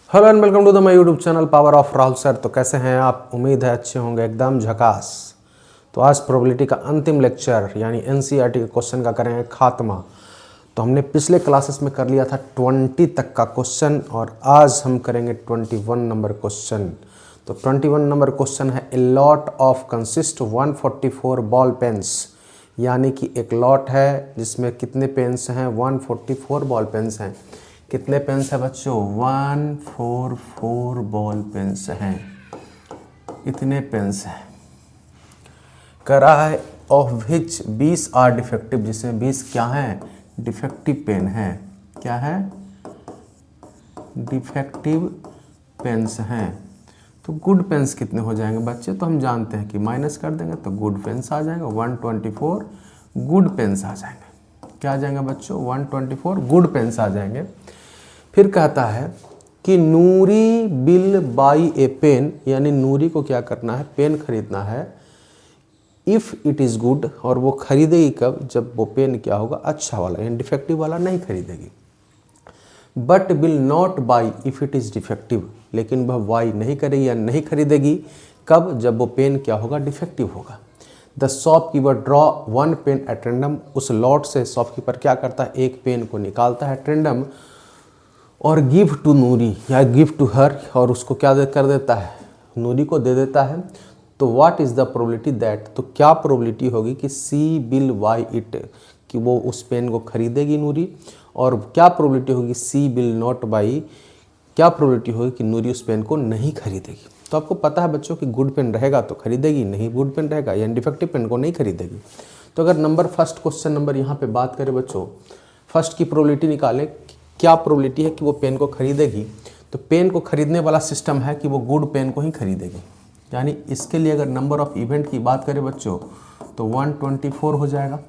Hello and welcome to the my YouTube channel power of Rahul sir. तो कैसे हैं आप? उम्मीद है अच्छे होंगे, एकदम झकास। तो आज प्रोबेबिलिटी का अंतिम लेक्चर यानी एनसीईआरटी के क्वेश्चन का करेंगे खात्मा। तो हमने पिछले क्लासेस में कर लिया था 20 तक का क्वेश्चन और आज हम करेंगे 21 नंबर क्वेश्चन। तो 21 नंबर क्वेश्चन है, a lot of consist 144 ball pens, यानी कि एक लॉट है जिसमें कितने पेन्स हैं? 144 बॉल पेन्स हैं। कितने पेन्स है बच्चों? 144 बॉल पेन्स हैं। इतने पेन्स हैं। कह रहा है ऑफ विच 20 आर डिफेक्टिव, जिसमें 20 क्या हैं? डिफेक्टिव पेन है। क्या है? डिफेक्टिव पेन्स हैं। तो गुड पेन्स कितने हो जाएंगे बच्चे? तो हम जानते हैं कि माइनस कर देंगे तो गुड पेन्स आ जाएंगे। 124 गुड पेन्स आ जाएंगे। क्या आ जाएंगे बच्चों? 124 गुड पेन्स आ जाएंगे। फिर कहता है कि नूरी बिल बाई ए पेन, यानी नूरी को क्या करना है? पेन खरीदना है। इफ़ इट इज़ गुड, और वो खरीदेगी कब? जब वो पेन क्या होगा? अच्छा वाला, यानी डिफेक्टिव वाला नहीं खरीदेगी। But will not by if it is defective, लेकिन वह बाई नहीं करेगी या नहीं खरीदेगी कब? जब वो पेन क्या होगा? डिफेक्टिव होगा। The shopkeeper draw one pen at random, उस लॉट से शॉपकीपर क्या करता है? एक पेन को निकालता है रैंडम और गिव टू नूरी या गिव टू हर, और उसको क्या कर देता है? नूरी को दे देता है। तो what is the probability that, तो क्या प्रोबेबिलिटी होगी कि सी विल बाई इट, कि वो उस पेन को खरीदेगी नूरी, और क्या प्रोबेबिलिटी होगी सी विल नॉट बाई, क्या प्रोबेबिलिटी होगी कि नूरी उस पेन को नहीं खरीदेगी। तो आपको पता है बच्चों कि गुड पेन रहेगा तो खरीदेगी, नहीं गुड पेन रहेगा यानी डिफेक्टिव पेन को नहीं खरीदेगी। तो अगर नंबर फर्स्ट क्वेश्चन नंबर यहाँ पे बात करें बच्चों, फर्स्ट की प्रोबेबिलिटी निकालें, क्या प्रोबेबिलिटी है कि वो पेन को खरीदेगी। तो पेन को खरीदने वाला सिस्टम है कि वो गुड पेन को ही खरीदेगी, यानी इसके लिए अगर नंबर ऑफ इवेंट की बात करें बच्चों तो 124 हो जाएगा,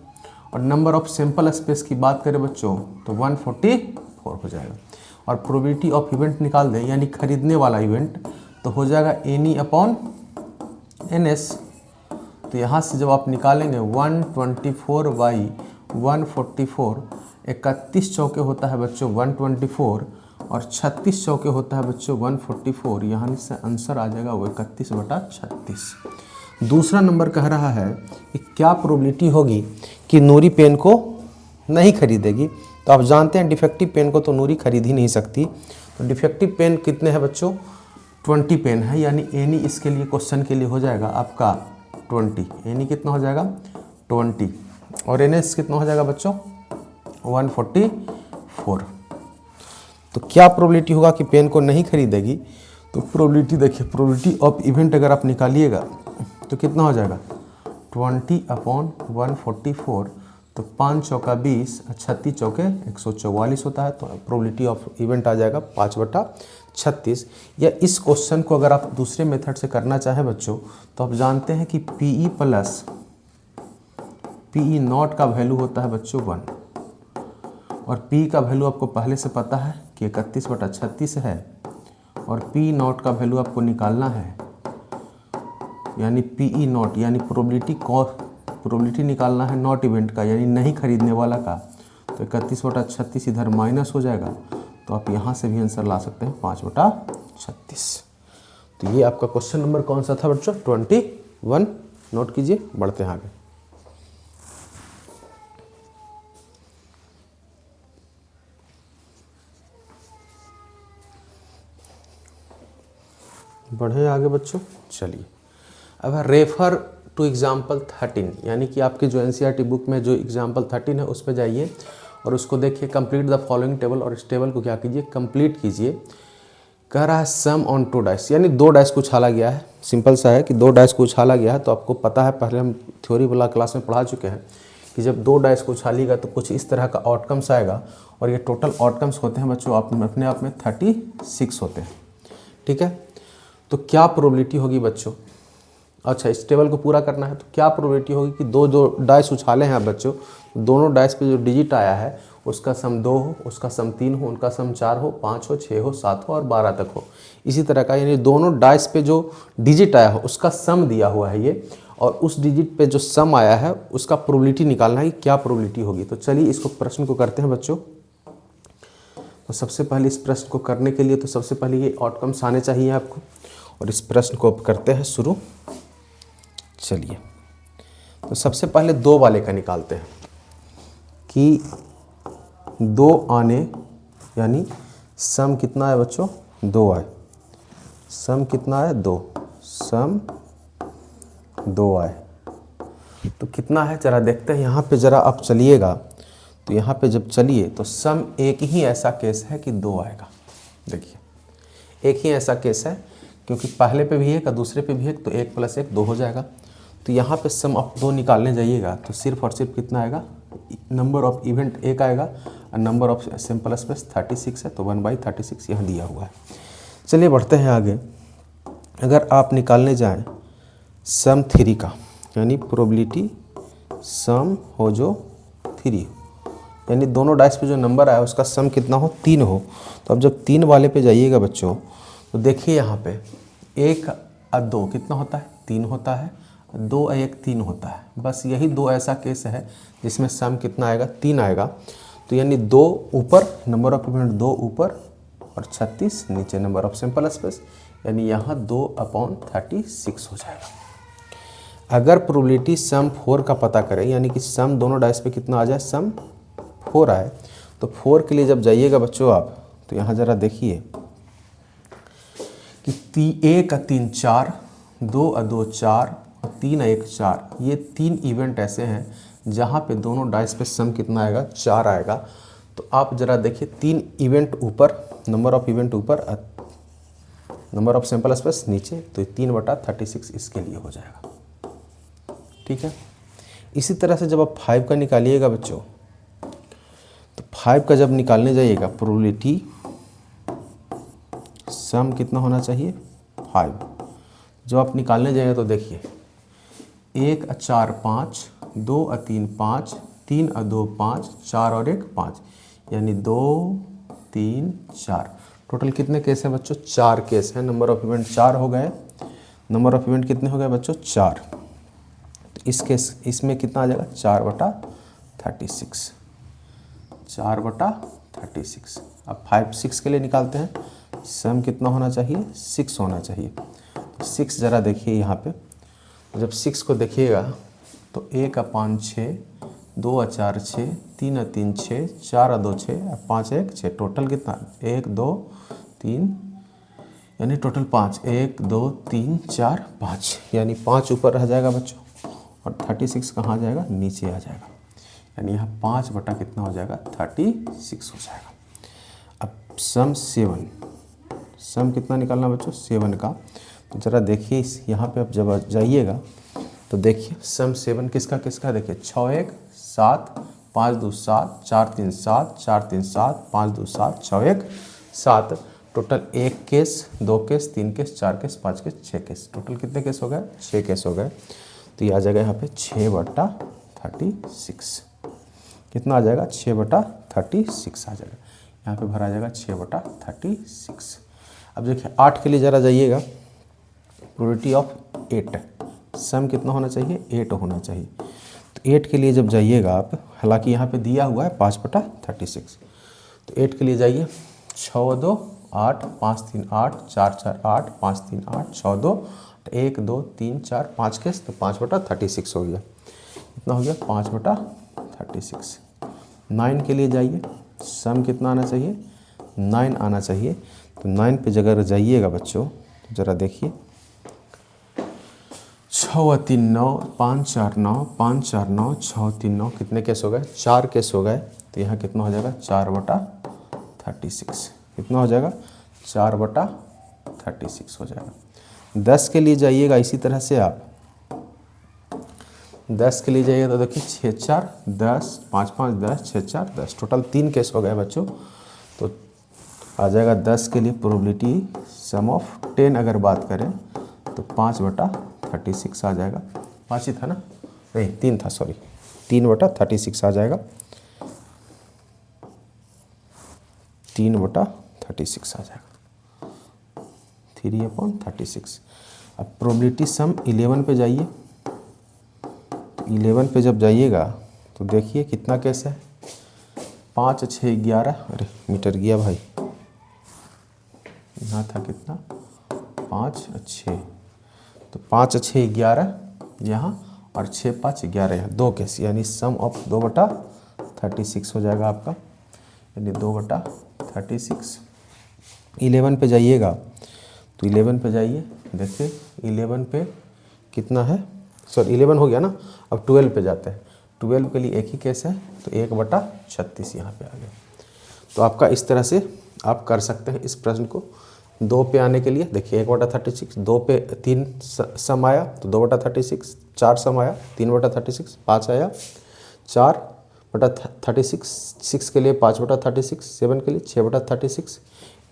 और नंबर ऑफ सैंपल स्पेस की बात करें बच्चों तो 144 हो जाएगा। और प्रोबेबिलिटी ऑफ इवेंट निकाल दें, यानी खरीदने वाला इवेंट, तो हो जाएगा एनी अपॉन NS। तो यहाँ से जब आप निकालेंगे 124 बाई 144, 31 चौके होता है बच्चों 124, और 36 चौके होता है बच्चों 144, यहाँ से आंसर आ जाएगा वो 31/36। दूसरा नंबर कह रहा है कि क्या प्रोबेबिलिटी होगी कि नूरी पेन को नहीं खरीदेगी। तो आप जानते हैं डिफेक्टिव पेन को तो नूरी खरीद ही नहीं सकती। तो डिफेक्टिव पेन कितने हैं बच्चों? 20 पेन है, यानी एनी इसके लिए क्वेश्चन के लिए हो जाएगा आपका 20। एनी कितना हो जाएगा? 20, और NS कितना हो जाएगा बच्चों? 144। तो क्या प्रोबेबिलिटी होगा कि पेन को नहीं खरीदेगी? तो प्रोबेबिलिटी देखिए, प्रोबेबिलिटी ऑफ इवेंट अगर आप निकालिएगा तो कितना हो जाएगा? 20/144। तो 5 चौका 20, 36 चौके 144 होता है। तो प्रोबेबिलिटी ऑफ इवेंट आ जाएगा 5/36। या इस क्वेश्चन को अगर आप दूसरे मेथड से करना चाहें बच्चों, तो आप जानते हैं कि PE प्लस PE नॉट का वैल्यू होता है बच्चों 1, और P का वैल्यू आपको पहले से पता है कि 31/36 है, और P नॉट का वैल्यू आपको निकालना है, यानी PE नॉट, यानी प्रोबेबिलिटी निकालना है नॉट इवेंट का, यानी नहीं खरीदने वाला का। तो 31/36 इधर माइनस हो जाएगा, तो आप यहाँ से भी आंसर ला सकते हैं 5/36। तो ये आपका क्वेश्चन नंबर कौन सा था बच्चों? 21। नोट कीजिए, बढ़ते हैं आगे। बढ़े आगे बच्चों, चलिए। अब रेफर टू एग्जाम्पल 13, यानी कि आपके जो NCERT बुक में जो एग्जाम्पल 13 है उस पर जाइए और उसको देखिए। कंप्लीट द फॉलोइंग टेबल, और इस टेबल को क्या कीजिए? कंप्लीट कीजिए। कह रहा है सम ऑन 2 डाइस, यानी 2 डाइस को उछाला गया है। सिंपल सा है कि 2 डाइस को उछाला गया है। तो आपको पता है, पहले हम थ्योरी वाला क्लास में पढ़ा चुके हैं कि जब 2 डाइस को उछालिएगा तो कुछ इस तरह का आउटकम्स आएगा, और ये टोटल आउटकम्स होते हैं बच्चों अपने आप में 36 होते हैं। ठीक है, तो क्या प्रोबेबिलिटी होगी बच्चों? अच्छा, इस टेबल को पूरा करना है तो क्या प्रोबेबिलिटी होगी कि दो डाइस उछाले हैं बच्चों, दोनों डाइस पे जो डिजिट आया है उसका सम 2 हो, उसका सम 3 हो, उनका सम 4 हो, 5 हो, 6 हो, 7 हो और 12 तक हो। इसी तरह का, यानी दोनों डाइस पे जो डिजिट आया हो उसका सम दिया हुआ है ये, और उस डिजिट पे जो सम आया है उसका प्रोबेबिलिटी निकालना है कि क्या प्रोबेबिलिटी होगी। तो चलिए इसको प्रश्न को करते हैं बच्चों। तो सबसे पहले इस प्रश्न को करने के लिए तो सबसे पहले ये आउटकम्स आने चाहिए आपको, और इस प्रश्न को अब करते हैं शुरू। चलिए, तो सबसे पहले 2 वाले का निकालते हैं कि 2 आने यानी सम कितना है बच्चों, 2 आए। सम कितना है, 2। सम 2 आए तो कितना है जरा देखते हैं। यहाँ पे जरा आप चलिएगा, तो यहाँ पे जब चलिए तो सम एक ही ऐसा केस है कि 2 आएगा। देखिए एक ही ऐसा केस है, क्योंकि पहले पे भी 1 और दूसरे पे भी 1, तो 1 + 1 2 हो जाएगा। तो यहाँ पे सम ऑफ 2 निकालने जाइएगा तो सिर्फ और सिर्फ कितना आएगा, नंबर ऑफ इवेंट 1 आएगा और नंबर ऑफ सिंपल स्पेस 36 है, तो 1/36 यहाँ दिया हुआ है। चलिए बढ़ते हैं आगे। अगर आप निकालने जाएं सम 3 का, यानी प्रोबेबिलिटी सम हो जो 3, यानी दोनों डाइस पे जो नंबर आया उसका सम कितना हो, 3 हो। तो अब जब 3 वाले पे जाइएगा बच्चों, तो देखिए यहाँ पे 1 और 2 कितना होता है, 3 होता है, 2 और 1 3 होता है। बस यही 2 ऐसा केस है जिसमें सम कितना आएगा, 3 आएगा। तो यानी 2 ऊपर, नंबर ऑफ इवेंट 2 ऊपर और 36 नीचे नंबर ऑफ सिंपल स्पेस, यानी यहाँ 2/36 हो जाएगा। अगर प्रोबेबिलिटी सम 4 का पता करें, यानी कि सम दोनों डाइस पे कितना आ जाए, सम 4 आए, तो 4 के लिए जब जाइएगा बच्चों आप, तो यहाँ ज़रा देखिए कि 1 और 3 4, 2 और 2 4 और 3 और 1 4, ये 3 इवेंट ऐसे हैं जहाँ पे दोनों डाइस पे सम कितना आएगा, 4 आएगा। तो आप ज़रा देखिए 3 इवेंट ऊपर, नंबर ऑफ इवेंट ऊपर, नंबर ऑफ सैंपल स्पेस नीचे, तो 3/36 इसके लिए हो जाएगा। ठीक है। इसी तरह से जब आप 5 का निकालिएगा बच्चों, तो 5 का जब निकालने जाइएगा, प्रोबेबिलिटी सम कितना होना चाहिए, 5। जब आप निकालने जाइएगा तो देखिए 1 और 4 5, 2 और 3 5, 3 और 2 5, 4 और 1 5, यानी 2 3 4। टोटल कितने केस हैं बच्चों, 4 केस हैं। नंबर ऑफ इवेंट 4 हो गए। नंबर ऑफ इवेंट कितने हो गए बच्चों, 4। तो इस केस इसमें कितना आ जाएगा, 4/36, 4/36। अब 5 6 के लिए निकालते हैं, सम कितना होना चाहिए, 6 होना चाहिए। 6 ज़रा देखिए यहाँ पे, जब 6 को देखिएगा तो 1 और 5 6, 2 और 4 6, 3 और 3 6, 4 और 2 6 और 5 1 6। टोटल कितना, 1 2 3, यानी टोटल 5, 1 2 3 4 5, यानी 5 ऊपर रह जाएगा बच्चों, और 36 कहाँ आ जाएगा, नीचे आ जाएगा। यानी यहाँ 5 बटा कितना हो जाएगा, 36 हो जाएगा। अब सम 7, सम कितना निकालना बच्चों, 7 का। तो ज़रा देखिए इस यहाँ पे आप जब जाइएगा तो देखिए सम 7 किसका किसका, देखिए 6 1 7, 5 2 7, 4 3 7, 4 3 7, 5 2 7, 6 1 7। Total 1 case, 2 case, 3 case, 4 case, 5 case, 6 case. Total कितने केस हो गए, 6 केस हो गए। तो ये आ जाएगा यहाँ पे 6/36। कितना आ जाएगा, 6/36 आ जाएगा। यहाँ पे भरा जाएगा 6/36। अब देखिए 8 के लिए ज़रा जाइएगा, प्रोबेबिलिटी ऑफ 8, सम कितना होना चाहिए, 8 होना चाहिए। तो 8 के लिए जब जाइएगा आप, हालांकि यहाँ पे दिया हुआ है 5/36, तो 8 के लिए जाइए, 6 2 8, 5 3 8, 4 4 8, 5 3 8, 6 2 1 2 3 4 5 केस, तो 5/36 हो गया। कितना हो गया, 5/36। 9 के लिए जाइए, सम कितना आना चाहिए, 9 आना चाहिए। तो 9 पे जगह जाइएगा बच्चों, ज़रा देखिए 6 और 3 9, 5 4 9, 5 4 9, 6 3 9, कितने केस हो गए, 4 केस हो गए। तो यहाँ कितना हो जाएगा, 4/36। कितना हो जाएगा, 4/36 हो जाएगा। 10 के लिए जाइएगा इसी तरह से आप, 10 के लिए जाइएगा तो देखिए 6 4 10, 5 5 10, 6 4 10। टोटल 3 केस हो गए बच्चों। तो आ जाएगा 10 के लिए प्रोबेबिलिटी सम ऑफ 10 अगर बात करें तो 5/36 आ जाएगा। 5 ही था ना, नहीं 3 था, सॉरी, 3/36 आ जाएगा, 3/36 आ जाएगा, 3/36। अब प्रोबेबिलिटी सम 11 पे जाइए, तो 11 पे जब जाइएगा तो देखिए कितना केस है, 5 6 11, अरे मीटर गया भाई, यहाँ था कितना 5 6, तो 5 6 11 यहाँ और 6 5 11 यहाँ, 2 केस, यानी सम ऑफ 2/36 हो जाएगा आपका, यानी 2/36। 11 पे जाइएगा तो 11 पे जाइए, देखिए 11 पे कितना है, सॉरी 11 हो गया ना, अब 12 पे जाते हैं। 12 के लिए एक ही केस है, तो 1/36 यहाँ पे आ गया। तो आपका इस तरह से आप कर सकते हैं इस प्रश्न को। 2 पे आने के लिए देखिए 1/36, 2 पे 3 सम आया तो 2/36, 4 सम आया 3/36, 5 आया 4/36, 6 के लिए 5/36, 7 के लिए 6/36,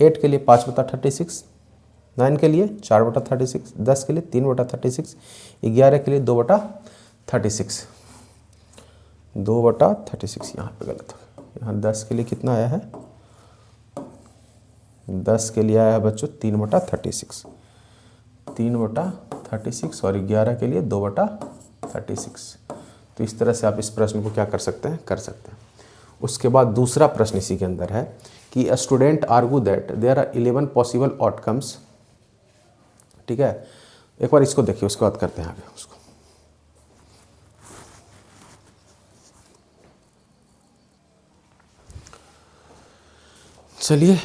8 के लिए 5/36, 9 के लिए 4/36, 10 के लिए 3/36, 11 के लिए 2/36, 2/36 यहाँ पे गलत है। यहाँ 10 के लिए कितना आया है, 10 के लिए आया है बच्चों 3/36, 3/36, और 11 के लिए 2/36। तो इस तरह से आप इस प्रश्न को क्या कर सकते हैं, कर सकते हैं। उसके बाद दूसरा प्रश्न इसी के अंदर है कि a student argue that there are 11 possible outcomes. ठीक है, एक बार इसको देखिए, उसके बाद करते हैं आगे उसको। चलिए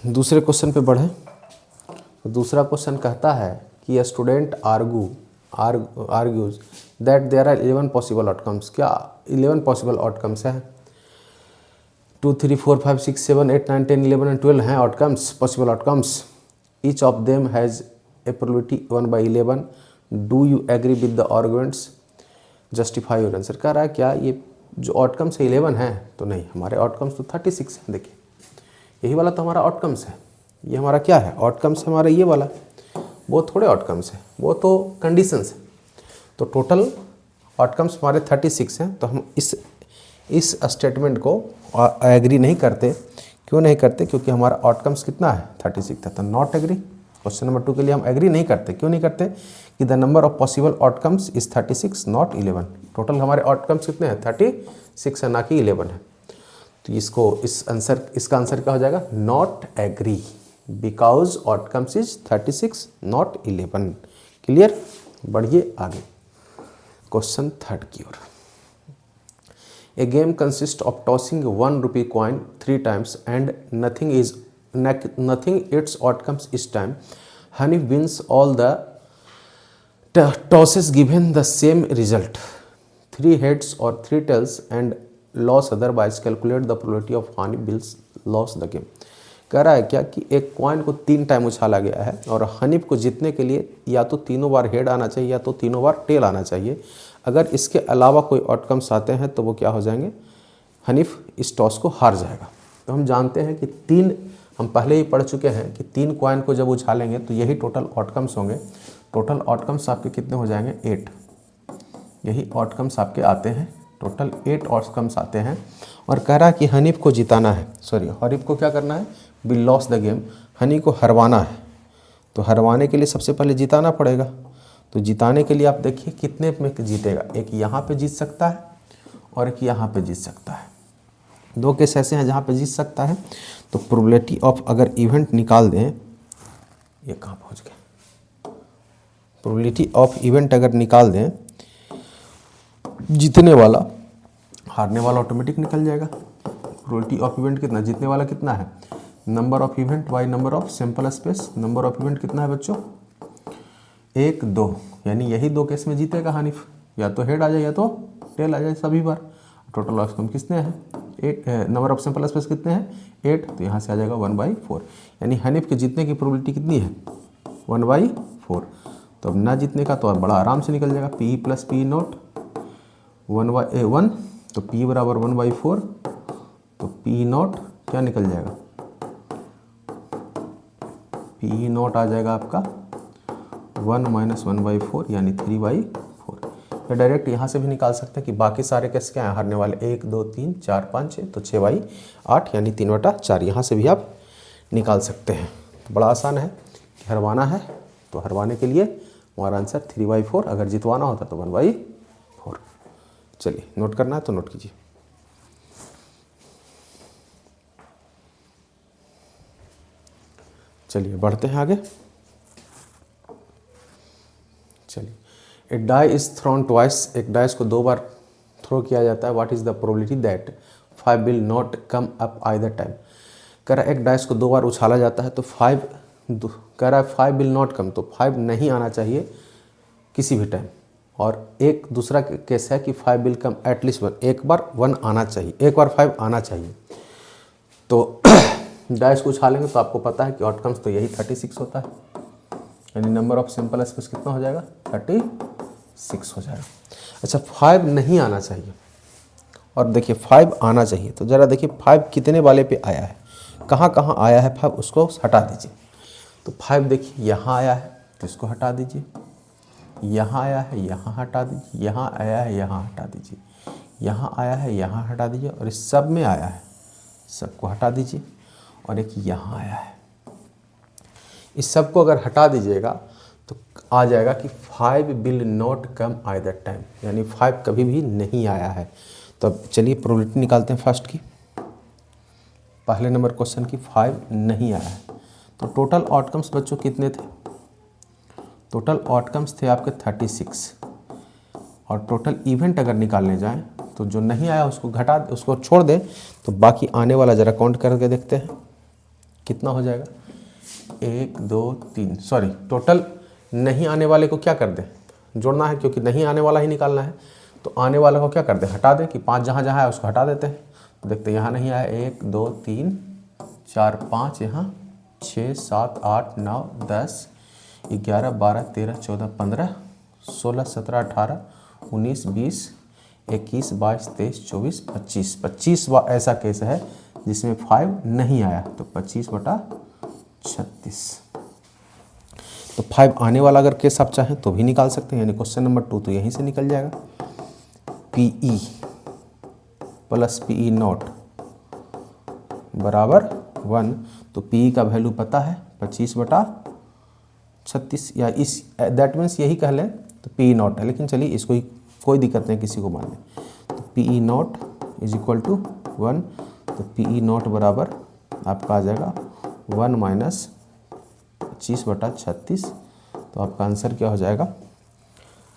दूसरे क्वेश्चन पे बढ़े। तो दूसरा क्वेश्चन कहता है कि a student argues that there are 11 possible outcomes. क्या 11 पॉसिबल आउटकम्स हैं? 2 3 4 5 6 7 8 9 10 11 एंड 12 हैं outcomes, possible outcomes. Each of them has a probability 1/11। Do you agree with the arguments, justify your answer. कह रहा है क्या ये जो आउटकम्स है 11 हैं? तो नहीं, हमारे आउटकम्स तो 36 हैं। देखिए यही वाला तो हमारा आउटकम्स है, ये हमारा क्या है, आउटकम्स हमारा ये वाला, वो थोड़े आउटकम्स हैं, वो तो कंडीशंस हैं। तो टोटल आउटकम्स हमारे 36 हैं। तो हम इस स्टेटमेंट को एग्री नहीं करते। क्यों नहीं करते? क्योंकि हमारा आउटकम्स कितना है, 36 था। तो नॉट एग्री। क्वेश्चन नंबर 2 के लिए हम एग्री नहीं करते। क्यों नहीं करते? कि the number of possible outcomes is 36 not 11। Total हमारे आउटकम्स कितने हैं, 36 है, ना कि 11 है। तो इसका आंसर क्या हो जाएगा, not agree, because outcomes is 36 not 11। Clear? बढ़िए आगे क्वेश्चन 3 की ओर। A game consist of tossing 1 rupee coin 3 times and noting its outcomes is time. Honey wins all the tosses given the same result, 3 heads or 3 tails and loss otherwise, calculate the probability of Hani Bill's loss the game। कह रहा है क्या कि एक coin को 3 time उछाला गया है और हनीफ को जीतने के लिए या तो तीनों बार हेड आना चाहिए या तो तीनों बार टेल आना चाहिए। अगर इसके अलावा कोई आउटकम्स आते हैं तो वो क्या हो जाएंगे, हनीफ इस टॉस को हार जाएगा। तो हम जानते हैं कि हम पहले ही पढ़ चुके हैं कि 3 कॉइन को जब उछालेंगे तो यही टोटल आउटकम्स होंगे। टोटल आउटकम्स आपके कितने हो जाएंगे, 8। यही आउटकम्स आपके आते हैं, टोटल 8 आउटकम्स आते हैं। और कह रहा है कि हनीफ को जिताना है, हनीफ को क्या करना है, be loss the game, Honey को हरवाना है। तो हरवाने के लिए सबसे पहले जिताना पड़ेगा। तो जिताने के लिए आप देखिए कितने में जीतेगा, एक यहाँ पे जीत सकता है और एक यहाँ पे जीत सकता है। 2 केस ऐसे हैं जहाँ पे जीत सकता है। तो प्रोबेबिलिटी ऑफ अगर इवेंट निकाल दें, ये कहाँ पहुँच गए, प्रोबेबिलिटी ऑफ इवेंट अगर निकाल दें, जीतने वाला हारने वाला ऑटोमेटिक निकल जाएगा। प्रोबेबिलिटी ऑफ इवेंट कितना, जीतने वाला कितना है, number of event by number of sample space. Number of event कितना है बच्चों, 1 2, यानी यही 2 केस में जीतेगा हनीफ, या तो हेड आ जाए या तो टेल आ जाए सभी बार। टोटल आउटकम कितने हैं, 8। नंबर ऑफ सैंपल स्पेस कितने हैं, 8। तो यहाँ से आ जाएगा 1/4, यानी हनीफ के जीतने की प्रोबेबिलिटी कितनी है, 1/4। तो अब ना जीतने का तो अब बड़ा आराम से निकल जाएगा, पी प्लस पी नॉट 1/1। तो पी बराबर 1/4, तो पी नॉट क्या निकल जाएगा, पी नॉट आ जाएगा आपका 1 - 1/4 यानी 3/4। या डायरेक्ट यहाँ से भी निकाल सकते हैं कि बाकी सारे कैसे क्या हैं, हारने वाले 1 2 3 4 5 6, तो 6/8 यानी 3/4। यहाँ से भी आप निकाल सकते हैं। तो बड़ा आसान है कि हरवाना है तो हरवाने के लिए हमारा आंसर 3/4, अगर जितवाना होता तो 1/4। चलिए नोट करना है तो नोट कीजिए। चलिए बढ़ते हैं आगे। चलिए, ए डाई इज थ्रोन ट्वाइस, एक डाइस को 2 बार थ्रो किया जाता है। What is the probability that 5 will not come up either time. कह रहा है एक डाइस को 2 बार उछाला जाता है तो 5 कह रहा है 5 विल नॉट कम, तो 5 नहीं आना चाहिए किसी भी टाइम। और एक दूसरा केस है कि 5 विल कम एटलीस्ट 1, एक बार 1 आना चाहिए, एक बार 5 आना चाहिए। तो डाइस को उछालेंगे तो आपको पता है कि आउटकम्स तो यही 36 होता है, यानी नंबर ऑफ सिंपल स्पेस कितना हो जाएगा, 36 हो जाएगा। अच्छा, 5 नहीं आना चाहिए और देखिए 5 आना चाहिए, तो ज़रा देखिए 5 कितने वाले पे आया है, कहाँ कहाँ आया है 5, उसको हटा दीजिए। तो 5 देखिए यहाँ आया है तो इसको हटा दीजिए, यहाँ आया है यहाँ हटा दीजिए, यहाँ आया है यहाँ हटा दीजिए, यहाँ आया है यहाँ हटा दीजिए, और इस सब में आया है, सबको हटा दीजिए। और एक यहाँ आया है, इस सब को अगर हटा दीजिएगा तो आ जाएगा कि 5 will not come either time, यानी 5 कभी भी नहीं आया है। तो अब चलिए प्रोबेबिलिटी निकालते हैं फर्स्ट की, पहले नंबर क्वेश्चन की 5 नहीं आया है। तो टोटल आउटकम्स बच्चों कितने थे, टोटल आउटकम्स थे आपके 36, और टोटल इवेंट अगर निकालने जाएं तो जो नहीं आया उसको घटा, उसको छोड़ दें, तो बाकी आने वाला ज़रा काउंट करके देखते हैं कितना हो जाएगा। 1 2 3, सॉरी टोटल नहीं आने वाले को क्या कर दें, जोड़ना है, क्योंकि नहीं आने वाला ही निकालना है। तो आने वाले को क्या कर दें, हटा दें, कि 5 जहाँ जहाँ है उसको हटा देते हैं। तो देखते हैं यहाँ नहीं आया, 1 2 3 4 5, यहाँ 6 7 8 9 10 11 12 13 14 15 16 17 18 19 20 21 22 23 24 25, 25 ऐसा केस है जिसमें 5 नहीं आया। तो 25/36। तो 5 आने वाला अगर केस आप चाहें तो भी निकाल सकते हैं, यानी क्वेश्चन नंबर 2 तो यहीं से निकल जाएगा। PE प्लस PE नॉट बराबर 1, तो PE का वैल्यू पता है 25/36, या इस दैट मीन्स यही कह लें तो PE नॉट है, लेकिन चलिए इसको ही कोई दिक्कत नहीं किसी को मानने। तो PE not is equal to 1, तो PE नॉट बराबर आपका आ जाएगा 1 माइनस 25/36। तो आपका आंसर क्या हो जाएगा,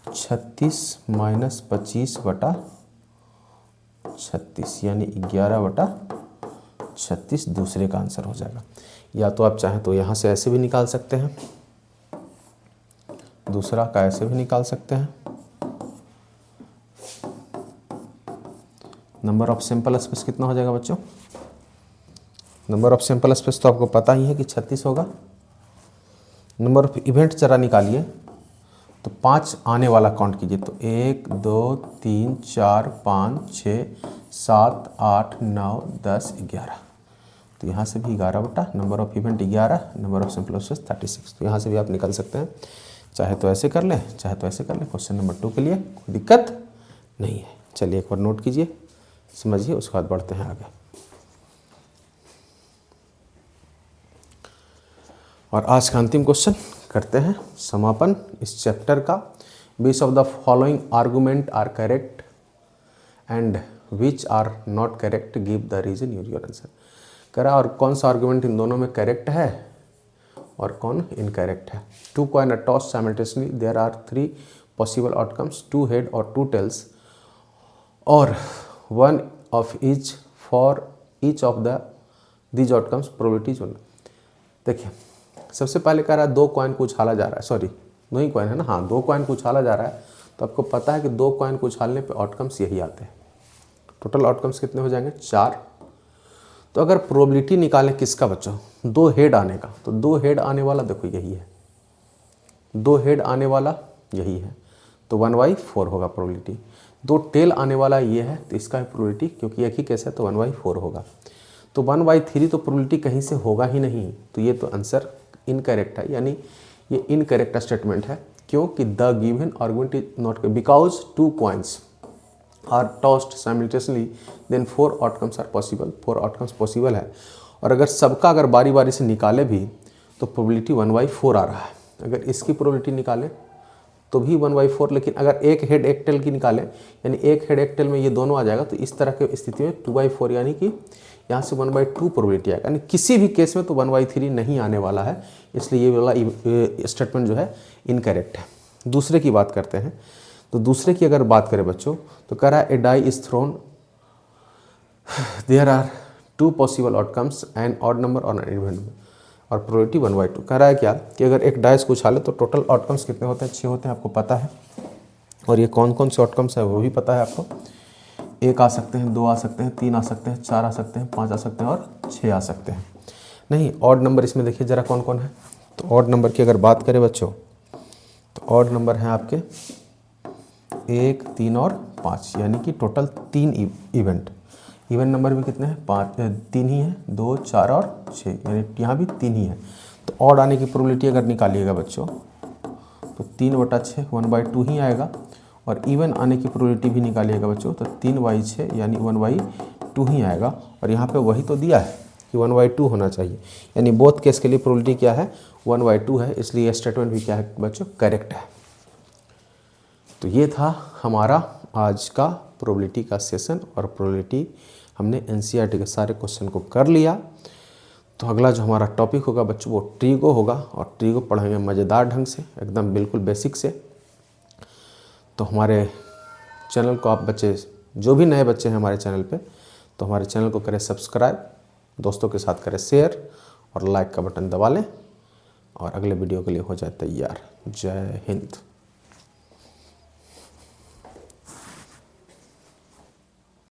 36 माइनस 25/36, यानी 11/36 दूसरे का आंसर हो जाएगा। या तो आप चाहें तो यहाँ से ऐसे भी निकाल सकते हैं, दूसरा का ऐसे भी निकाल सकते हैं। नंबर ऑफ सिंपल स्पेस कितना हो जाएगा बच्चों, नंबर ऑफ सिंपल स्पेस तो आपको पता ही है कि 36 होगा। नंबर ऑफ इवेंट जरा निकालिए, तो 5 आने वाला काउंट कीजिए, तो 1 2 3 4 5 6 7 8 9 10 11, तो यहाँ से भी 11 number of event 11, number of simple space 36। तो यहाँ से भी आप निकाल सकते हैं, चाहे तो ऐसे कर लें चाहे तो ऐसे कर लें। क्वेश्चन नंबर 2 के लिए कोई दिक्कत नहीं है। चलिए एक बार नोट कीजिए, समझिए, उसके बाद बढ़ते हैं आगे। और आज का अंतिम क्वेश्चन करते हैं समापन इस चैप्टर का। Which of the following argument are correct and which are not correct, give the reason, use your answer. करा और कौन सा आर्गूमेंट इन दोनों में करेक्ट है और कौन इनकरेक्ट है। 2 coin are tossed simultaneously, there are 3 possible outcomes, 2 head और 2 टेल्स, और 1 of each for each of the these outcomes probability चुनना। देखिए सबसे पहले कह रहा है 2 कॉइन को उछाला जा रहा है, सॉरी 2 ही कॉइन है ना, हाँ 2 कॉइन को उछाला जा रहा है। तो आपको पता है कि 2 कॉइन को उछालने पे आउटकम्स यही आते हैं। टोटल आउटकम्स कितने हो जाएंगे, 4। तो अगर प्रोबेबिलिटी निकालें किसका बच्चों, 2 हेड आने का, तो 2 हेड आने वाला देखो यही है, 2 हेड आने वाला यही है, तो 1/4 होगा प्रोबेबिलिटी। 2 टेल आने वाला ये है, तो इसका प्रोबेबिलिटी क्योंकि एक ही केस है तो 1/4 होगा। तो 1/3 तो प्रोबेबिलिटी कहीं से होगा ही नहीं, तो ये तो आंसर इनकरेक्ट है, यानी ये इनकरेक्ट स्टेटमेंट है। क्योंकि the given argument is not, because 2 coins are tossed simultaneously then 4 outcomes are possible, 4 outcomes possible है। और अगर सबका अगर बारी बारी से निकाले भी तो प्रोबेबिलिटी 1/4 आ रहा है। अगर इसकी प्रोबेबिलिटी निकालें तो भी 1/4, लेकिन अगर एक हेड एक टेल की निकालें, यानी एक हेड एक टेल में ये दोनों आ जाएगा, तो इस तरह की स्थिति में 2/4, यानी कि यहाँ से 1/2 प्रोबेबिलिटी आएगा, यानी किसी भी केस में तो 1/3 नहीं आने वाला है, इसलिए ये वाला स्टेटमेंट जो है इनकरेक्ट है। दूसरे की बात करते हैं, तो दूसरे की अगर बात करें बच्चों तो कह रहा है a die is thrown, there are 2 possible outcomes and odd number और एन इवन नंबर और प्रोबेबिलिटी 1/2। कह रहा है क्या कि अगर एक डाइस को उछाले तो टोटल आउटकम्स कितने होते हैं, 6 होते हैं, आपको पता है। और ये कौन कौन से आउटकम्स हैं वो भी पता है आपको, 1 आ सकते हैं, 2 आ सकते हैं, 3 आ सकते हैं, 4 आ सकते हैं, 5 आ सकते हैं और 6 आ सकते हैं। नहीं, ऑड नंबर इसमें देखिए ज़रा कौन कौन है। तो ऑड नंबर की अगर बात करें बच्चों तो ऑड नंबर हैं आपके 1, 3 और 5, यानी कि टोटल 3 इवेंट। इवन नंबर भी कितने हैं, 3 ही हैं, 2, 4 और 6, यानी यहाँ भी 3 ही है। तो ऑड आने की प्रोबेबिलिटी अगर निकालिएगा बच्चों तो 3/6 1/2 ही आएगा, और इवन आने की प्रोबेबिलिटी भी निकालिएगा बच्चों तो 3/6 यानी 1/2 ही आएगा। और यहाँ पे वही तो दिया है कि 1/2 होना चाहिए, यानी बोथ केस के लिए प्रोबेबिलिटी क्या है, 1/2 है, इसलिए स्टेटमेंट भी क्या है बच्चों, करेक्ट है। तो ये था हमारा आज का प्रोबेबिलिटी का सेशन, और प्रोबेबिलिटी हमने एनसीईआरटी के सारे क्वेश्चन को कर लिया। तो अगला जो हमारा टॉपिक होगा बच्चों वो ट्रीगो होगा, और ट्रीगो पढ़ेंगे मज़ेदार ढंग से, एकदम बिल्कुल बेसिक से। तो हमारे चैनल को आप बच्चे, जो भी नए बच्चे हैं हमारे चैनल पे, तो हमारे चैनल को करें सब्सक्राइब, दोस्तों के साथ करें शेयर और लाइक का बटन दबा लें, और अगले वीडियो के लिए हो जाए तैयार। जय हिंद।